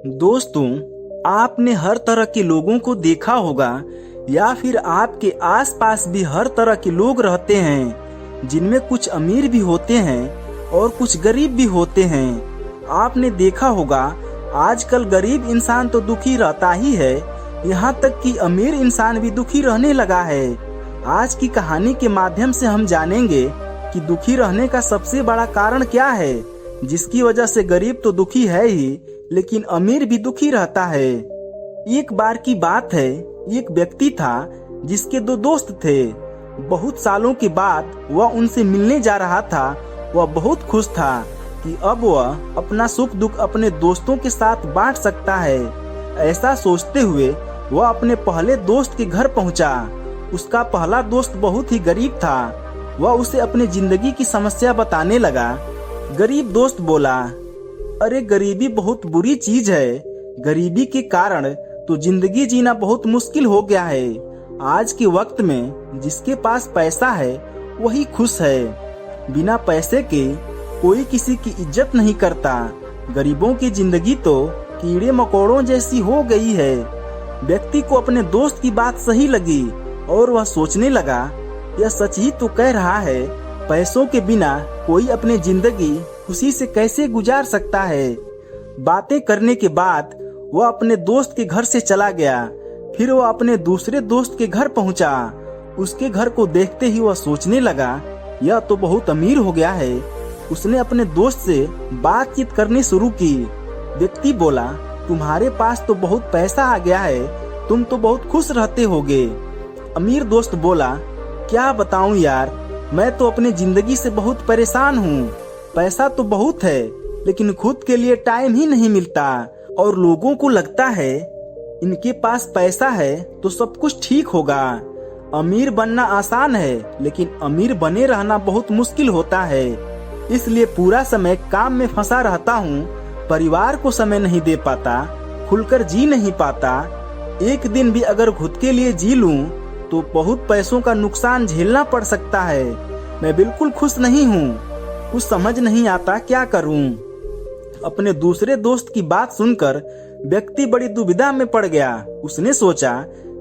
दोस्तों, आपने हर तरह के लोगों को देखा होगा या फिर आपके आसपास भी हर तरह के लोग रहते हैं, जिनमें कुछ अमीर भी होते हैं और कुछ गरीब भी होते हैं। आपने देखा होगा आजकल गरीब इंसान तो दुखी रहता ही है, यहाँ तक कि अमीर इंसान भी दुखी रहने लगा है। आज की कहानी के माध्यम से हम जानेंगे कि दुखी रहने का सबसे बड़ा कारण क्या है, जिसकी वजह से गरीब तो दुखी है ही, लेकिन अमीर भी दुखी रहता है। एक बार की बात है, एक व्यक्ति था जिसके दो दोस्त थे। बहुत सालों के बाद वह उनसे मिलने जा रहा था। वह बहुत खुश था कि अब वह अपना सुख दुख अपने दोस्तों के साथ बांट सकता है। ऐसा सोचते हुए वह अपने पहले दोस्त के घर पहुंचा। उसका पहला दोस्त बहुत ही गरीब था। वह उसे अपनी जिंदगी की समस्या बताने लगा। गरीब दोस्त बोला, अरे गरीबी बहुत बुरी चीज है। गरीबी के कारण तो जिंदगी जीना बहुत मुश्किल हो गया है। आज के वक्त में जिसके पास पैसा है वही खुश है। बिना पैसे के कोई किसी की इज्जत नहीं करता। गरीबों की जिंदगी तो कीड़े मकोड़ों जैसी हो गई है। व्यक्ति को अपने दोस्त की बात सही लगी और वह सोचने लगा, यह सच ही तो कह रहा है। पैसों के बिना कोई अपनी जिंदगी खुशी से कैसे गुजार सकता है। बातें करने के बाद वह अपने दोस्त के घर से चला गया। फिर वह अपने दूसरे दोस्त के घर पहुंचा। उसके घर को देखते ही वह सोचने लगा, यह तो बहुत अमीर हो गया है। उसने अपने दोस्त से बातचीत करनी शुरू की। व्यक्ति बोला, तुम्हारे पास तो बहुत पैसा आ गया है, तुम तो बहुत खुश रहते होगे। अमीर दोस्त बोला, क्या बताऊं यार, मैं तो अपनी जिंदगी से बहुत परेशान हूँ। पैसा तो बहुत है, लेकिन खुद के लिए टाइम ही नहीं मिलता। और लोगों को लगता है इनके पास पैसा है तो सब कुछ ठीक होगा। अमीर बनना आसान है, लेकिन अमीर बने रहना बहुत मुश्किल होता है। इसलिए पूरा समय काम में फंसा रहता हूँ। परिवार को समय नहीं दे पाता, खुलकर जी नहीं पाता। एक दिन भी अगर खुद के लिए जी लूं तो बहुत पैसों का नुकसान झेलना पड़ सकता है। मैं बिल्कुल खुश नहीं हूँ। कुछ समझ नहीं आता क्या करूँ। अपने दूसरे दोस्त की बात सुनकर व्यक्ति बड़ी दुविधा में पड़ गया। उसने सोचा,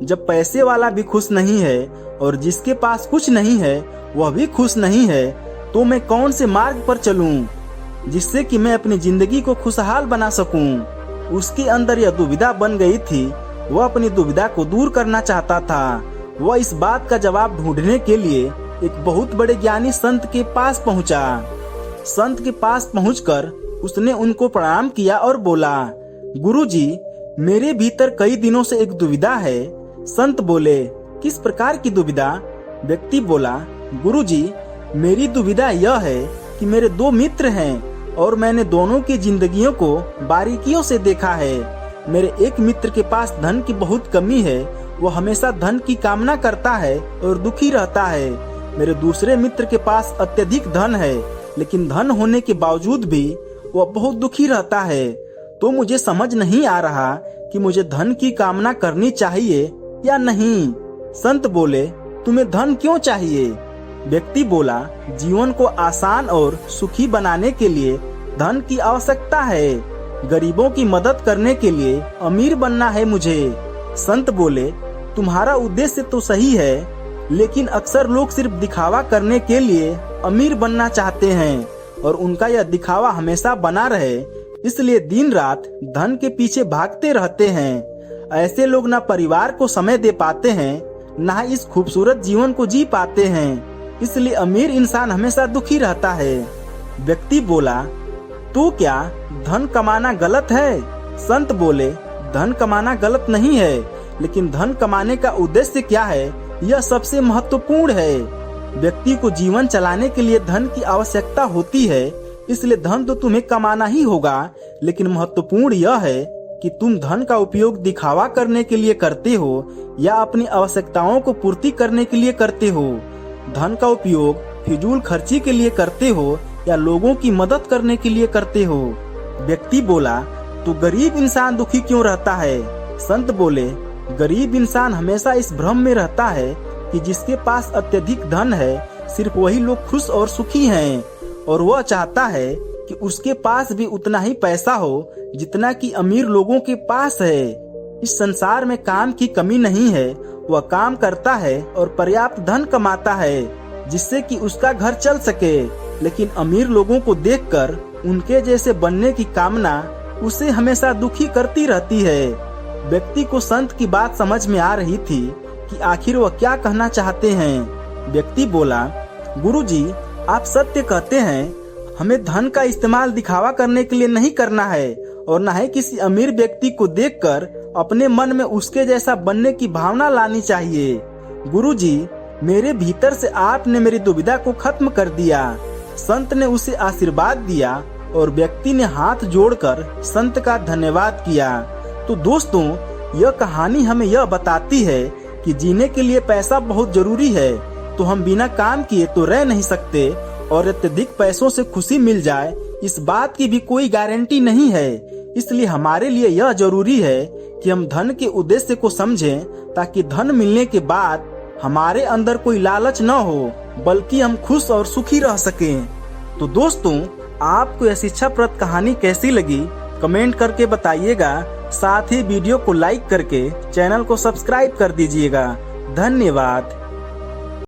जब पैसे वाला भी खुश नहीं है और जिसके पास कुछ नहीं है वह भी खुश नहीं है, तो मैं कौन से मार्ग पर चलूं जिससे कि मैं अपनी जिंदगी को खुशहाल बना सकूं। उसके अंदर यह दुविधा बन गई थी। वह अपनी दुविधा को दूर करना चाहता था। वह इस बात का जवाब ढूंढने के लिए एक बहुत बड़े ज्ञानी संत के पास पहुंचा। संत के पास पहुंचकर उसने उनको प्रणाम किया और बोला, गुरुजी, मेरे भीतर कई दिनों से एक दुविधा है। संत बोले, किस प्रकार की दुविधा? व्यक्ति बोला, गुरुजी, मेरी दुविधा यह है कि मेरे दो मित्र हैं और मैंने दोनों की जिंदगियों को बारीकियों से देखा है। मेरे एक मित्र के पास धन की बहुत कमी है। वो हमेशा धन की कामना करता है और दुखी रहता है। मेरे दूसरे मित्र के पास अत्यधिक धन है, लेकिन धन होने के बावजूद भी वह बहुत दुखी रहता है। तो मुझे समझ नहीं आ रहा कि मुझे धन की कामना करनी चाहिए या नहीं। संत बोले, तुम्हें धन क्यों चाहिए? व्यक्ति बोला, जीवन को आसान और सुखी बनाने के लिए धन की आवश्यकता है। गरीबों की मदद करने के लिए अमीर बनना है मुझे। संत बोले, तुम्हारा उद्देश्य तो सही है, लेकिन अक्सर लोग सिर्फ दिखावा करने के लिए अमीर बनना चाहते हैं और उनका यह दिखावा हमेशा बना रहे, इसलिए दिन रात धन के पीछे भागते रहते हैं। ऐसे लोग ना परिवार को समय दे पाते हैं, ना इस खूबसूरत जीवन को जी पाते हैं। इसलिए अमीर इंसान हमेशा दुखी रहता है। व्यक्ति बोला, तो क्या धन कमाना गलत है? संत बोले, धन कमाना गलत नहीं है, लेकिन धन कमाने का उद्देश्य क्या है, यह सबसे महत्वपूर्ण है। व्यक्ति को जीवन चलाने के लिए धन की आवश्यकता होती है, इसलिए धन तो तुम्हें कमाना ही होगा, लेकिन महत्वपूर्ण यह है कि तुम धन का उपयोग दिखावा करने के लिए करते हो या अपनी आवश्यकताओं को पूर्ति करने के लिए करते हो। धन का उपयोग फिजूल खर्ची के लिए करते हो या लोगों की मदद करने के लिए करते हो। व्यक्ति बोला, तो गरीब इंसान दुखी क्यों रहता है? संत बोले, गरीब इंसान हमेशा इस भ्रम में रहता है कि जिसके पास अत्यधिक धन है सिर्फ वही लोग खुश और सुखी हैं, और वह चाहता है कि उसके पास भी उतना ही पैसा हो जितना कि अमीर लोगों के पास है। इस संसार में काम की कमी नहीं है। वह काम करता है और पर्याप्त धन कमाता है जिससे कि उसका घर चल सके। लेकिन अमीर लोगों को देखकर उनके जैसे बनने की कामना उसे हमेशा दुखी करती रहती है। व्यक्ति को संत की बात समझ में आ रही थी कि आखिर वह क्या कहना चाहते हैं। व्यक्ति बोला, गुरुजी, आप सत्य कहते हैं। हमें धन का इस्तेमाल दिखावा करने के लिए नहीं करना है और न ही किसी अमीर व्यक्ति को देखकर अपने मन में उसके जैसा बनने की भावना लानी चाहिए। गुरुजी, मेरे भीतर से आपने मेरी दुविधा को खत्म कर दिया। संत ने उसे आशीर्वाद दिया और व्यक्ति ने हाथ जोड़कर संत का धन्यवाद किया। तो दोस्तों, यह कहानी हमें यह बताती है कि जीने के लिए पैसा बहुत जरूरी है। तो हम बिना काम किए तो रह नहीं सकते और अत्यधिक पैसों से खुशी मिल जाए इस बात की भी कोई गारंटी नहीं है। इसलिए हमारे लिए यह जरूरी है कि हम धन के उद्देश्य को समझें ताकि धन मिलने के बाद हमारे अंदर कोई लालच न हो बल्कि हम खुश और सुखी रह सकें। तो दोस्तों, आपको यह शिक्षाप्रद कहानी कैसी लगी कमेंट करके बताइएगा। साथ ही वीडियो को लाइक करके चैनल को सब्सक्राइब कर दीजिएगा। धन्यवाद।